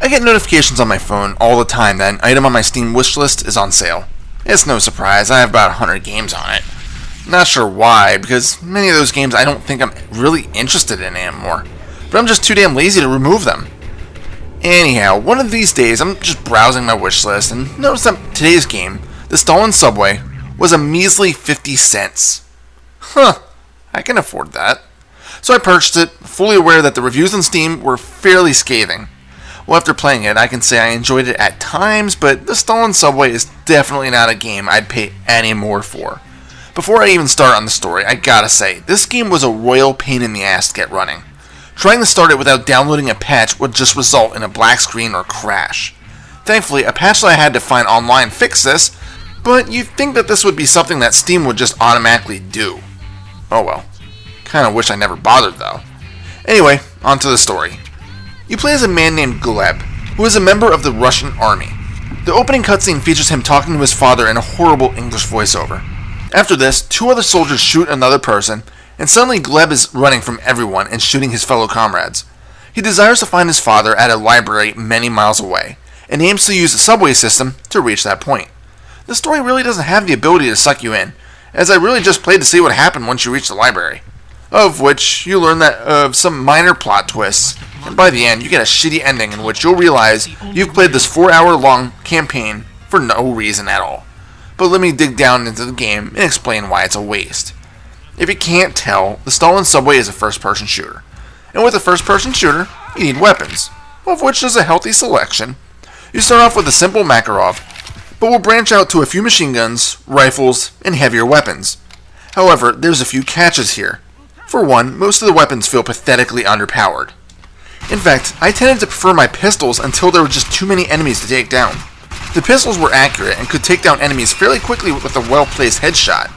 I get notifications on my phone all the time that an item on my Steam wishlist is on sale. It's no surprise, I have about 100 games on it. Not sure why, because many of those games I don't think I'm really interested in anymore. But I'm just too damn lazy to remove them. Anyhow, one of these days I'm just browsing my wishlist and noticed that today's game, the Stalin Subway, was a measly 50 cents. I can afford that. So I purchased it, fully aware that the reviews on Steam were fairly scathing. Well, after playing it, I can say I enjoyed it at times, but the Stalin Subway is definitely not a game I'd pay any more for. Before I even start on the story, I gotta say, this game was a royal pain in the ass to get running. Trying to start it without downloading a patch would just result in a black screen or crash. Thankfully, a patch that I had to find online fixed this, but you'd think that this would be something that Steam would just automatically do. Oh well. Kinda wish I never bothered though. Anyway, on to the story. You play as a man named Gleb, who is a member of the Russian army. The opening cutscene features him talking to his father in a horrible English voiceover. After this, two other soldiers shoot another person, and suddenly Gleb is running from everyone and shooting his fellow comrades. He desires to find his father at a library many miles away, and aims to use the subway system to reach that point. The story really doesn't have the ability to suck you in, as I really just played to see what happened once you reach the library, of which you learn that of some minor plot twists, and by the end you get a shitty ending in which you'll realize you've played this 4-hour-long campaign for no reason at all. But let me dig down into the game and explain why it's a waste. If you can't tell, the Stalin Subway is a first-person shooter. And with a first-person shooter, you need weapons, of which there's a healthy selection. You start off with a simple Makarov, but will branch out to a few machine guns, rifles, and heavier weapons. However, there's a few catches here. For one, most of the weapons feel pathetically underpowered. In fact, I tended to prefer my pistols until there were just too many enemies to take down. The pistols were accurate and could take down enemies fairly quickly with a well-placed headshot.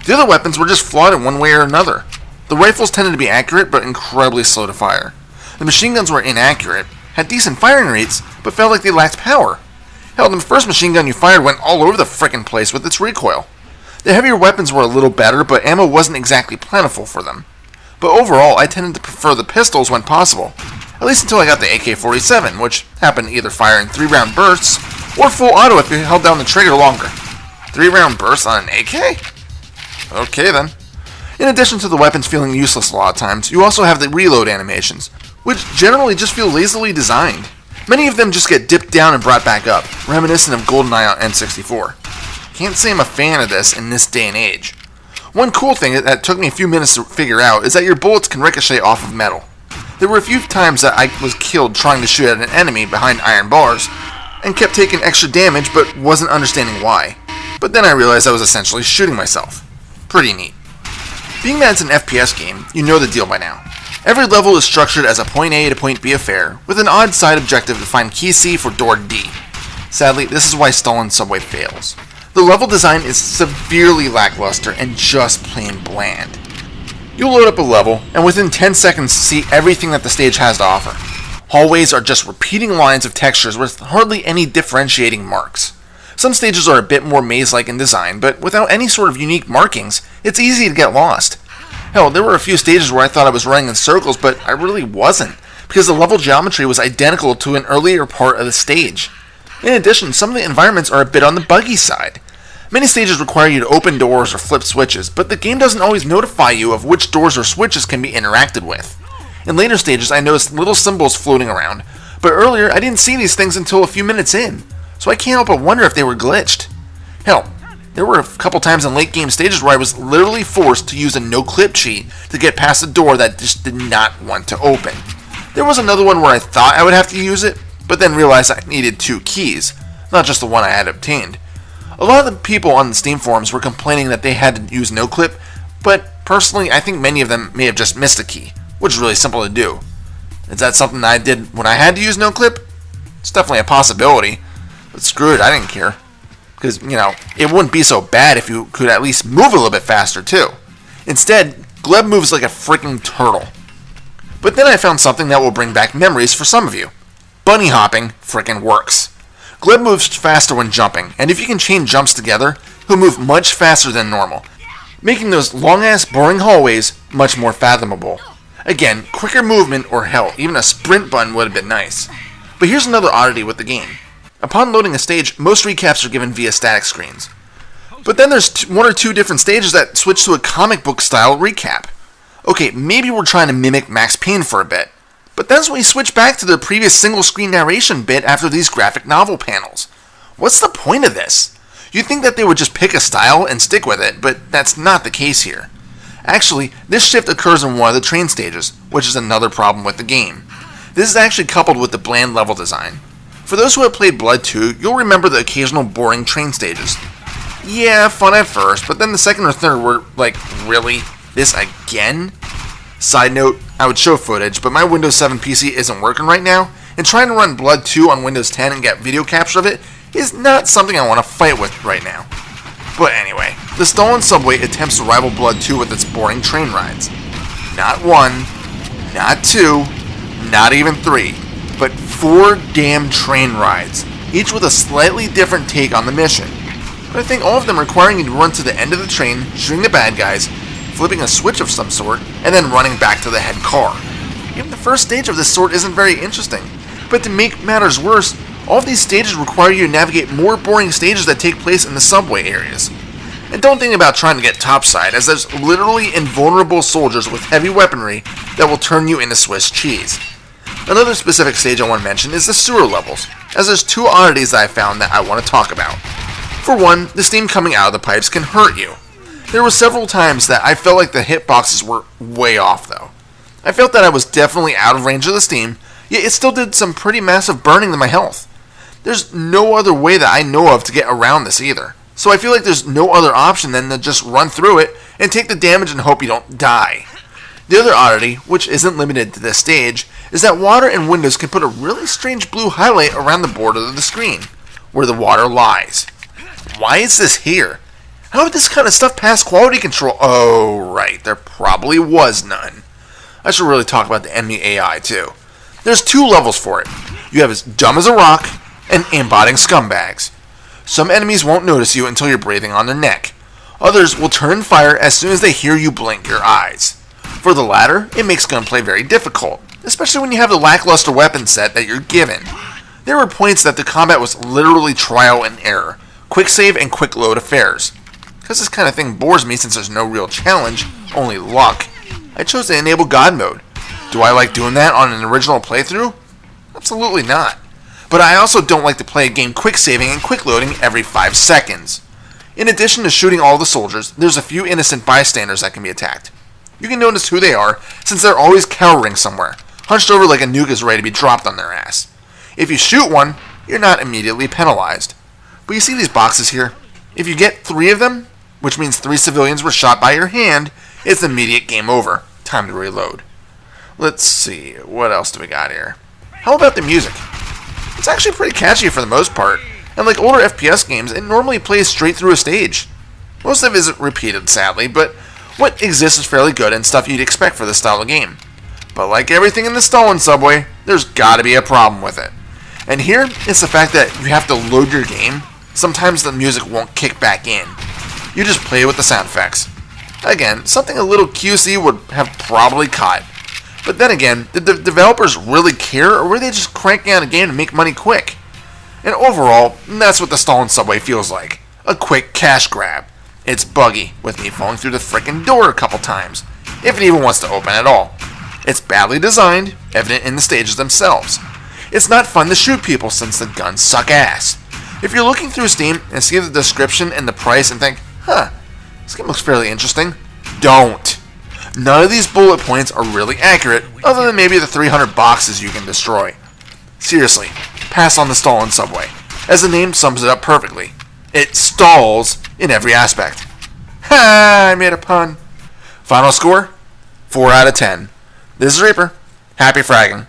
The other weapons were just flawed in one way or another. The rifles tended to be accurate but incredibly slow to fire. The machine guns were inaccurate, had decent firing rates, but felt like they lacked power. Hell, the first machine gun you fired went all over the frickin' place with its recoil. The heavier weapons were a little better, but ammo wasn't exactly plentiful for them. But overall, I tended to prefer the pistols when possible. At least until I got the AK-47, which happened to either fire in 3-round bursts, or full auto if you held down the trigger longer. 3-round bursts on an AK? Okay then. In addition to the weapons feeling useless a lot of times, you also have the reload animations, which generally just feel lazily designed. Many of them just get dipped down and brought back up, reminiscent of GoldenEye on N64. Can't say I'm a fan of this in this day and age. One cool thing that took me a few minutes to figure out is that your bullets can ricochet off of metal. There were a few times that I was killed trying to shoot at an enemy behind iron bars, and kept taking extra damage but wasn't understanding why. But then I realized I was essentially shooting myself. Pretty neat. Being that it's an FPS game, you know the deal by now. Every level is structured as a point A to point B affair, with an odd side objective to find key C for door D. Sadly, this is why Stalin Subway fails. The level design is severely lackluster and just plain bland. You'll load up a level, and within 10 seconds see everything that the stage has to offer. Hallways are just repeating lines of textures with hardly any differentiating marks. Some stages are a bit more maze-like in design, but without any sort of unique markings, it's easy to get lost. Hell, there were a few stages where I thought I was running in circles, but I really wasn't, because the level geometry was identical to an earlier part of the stage. In addition, some of the environments are a bit on the buggy side. Many stages require you to open doors or flip switches, but the game doesn't always notify you of which doors or switches can be interacted with. In later stages, I noticed little symbols floating around, but earlier I didn't see these things until a few minutes in, so I can't help but wonder if they were glitched. Hell, there were a couple times in late game stages where I was literally forced to use a no-clip cheat to get past a door that just did not want to open. There was another one where I thought I would have to use it, but then realized I needed 2 keys, not just the one I had obtained. A lot of the people on the Steam forums were complaining that they had to use no-clip, but personally I think many of them may have just missed a key, which is really simple to do. Is that something that I did when I had to use no-clip? It's definitely a possibility. But screw it, I didn't care. Because, it wouldn't be so bad if you could at least move a little bit faster, too. Instead, Gleb moves like a freaking turtle. But then I found something that will bring back memories for some of you. Bunny hopping frickin' works. Gleb moves faster when jumping, and if you can chain jumps together, he'll move much faster than normal, making those long-ass boring hallways much more fathomable. Again, quicker movement or hell, even a sprint button would have been nice. But here's another oddity with the game. Upon loading a stage, most recaps are given via static screens. But then there's one or two different stages that switch to a comic book style recap. Okay, maybe we're trying to mimic Max Payne for a bit, but that's when we switch back to the previous single screen narration bit after these graphic novel panels. What's the point of this? You'd think that they would just pick a style and stick with it, but that's not the case here. Actually, this shift occurs in one of the train stages, which is another problem with the game. This is actually coupled with the bland level design. For those who have played Blood 2, you'll remember the occasional boring train stages. Yeah, fun at first, but then the second or third were like, really? This again? Side note, I would show footage, but my Windows 7 PC isn't working right now, and trying to run Blood 2 on Windows 10 and get video capture of it is not something I want to fight with right now. But anyway, the Stalin subway attempts to rival Blood 2 with its boring train rides. Not 1, not 2, not even 3, but 4 damn train rides, each with a slightly different take on the mission. But I think all of them requiring you to run to the end of the train, shooting the bad guys, flipping a switch of some sort, and then running back to the head car. Even the first stage of this sort isn't very interesting, but to make matters worse, all of these stages require you to navigate more boring stages that take place in the subway areas. And don't think about trying to get topside, as there's literally invulnerable soldiers with heavy weaponry that will turn you into Swiss cheese. Another specific stage I want to mention is the sewer levels, as there's two oddities that I found that I want to talk about. For one, the steam coming out of the pipes can hurt you. There were several times that I felt like the hitboxes were way off though. I felt that I was definitely out of range of the steam, yet it still did some pretty massive burning to my health. There's no other way that I know of to get around this either, so I feel like there's no other option than to just run through it and take the damage and hope you don't die. The other oddity, which isn't limited to this stage, is that water and windows can put a really strange blue highlight around the border of the screen, where the water lies. Why is this here? How did this kind of stuff pass quality control? Oh, right, there probably was none. I should really talk about the enemy AI, too. There's 2 levels for it. You have as dumb as a rock and aimbotting scumbags. Some enemies won't notice you until you're breathing on their neck. Others will turn fire as soon as they hear you blink your eyes. For the latter, it makes gunplay very difficult, especially when you have the lackluster weapon set that you're given. There were points that the combat was literally trial and error, quick save and quick load affairs. Because this kind of thing bores me since there's no real challenge, only luck, I chose to enable God mode. Do I like doing that on an original playthrough? Absolutely not. But I also don't like to play a game quick saving and quick loading every 5 seconds. In addition to shooting all the soldiers, there's a few innocent bystanders that can be attacked. You can notice who they are, since they're always cowering somewhere, hunched over like a nuke is ready to be dropped on their ass. If you shoot one, you're not immediately penalized. But you see these boxes here? If you get 3 of them, which means 3 civilians were shot by your hand, it's immediate game over. Time to reload. Let's see, what else do we got here? How about the music? It's actually pretty catchy for the most part, and like older FPS games, it normally plays straight through a stage. Most of it isn't repeated, sadly, but what exists is fairly good and stuff you'd expect for this style of game. But like everything in the Stalin subway, there's gotta be a problem with it. And here, it's the fact that you have to load your game. Sometimes the music won't kick back in. You just play with the sound effects. Again, something a little QC would have probably caught. But then again, did the developers really care, or were they just cranking out a game to make money quick? And overall, that's what the Stalin subway feels like. A quick cash grab. It's buggy, with me falling through the frickin' door a couple times, if it even wants to open at all. It's badly designed, evident in the stages themselves. It's not fun to shoot people since the guns suck ass. If you're looking through Steam and see the description and the price and think, this game looks fairly interesting, don't. None of these bullet points are really accurate, other than maybe the 300 boxes you can destroy. Seriously, pass on the Stalin subway, as the name sums it up perfectly. It stalls in every aspect. Ha! I made a pun. Final score? 4 out of 10. This is Reaper. Happy fragging.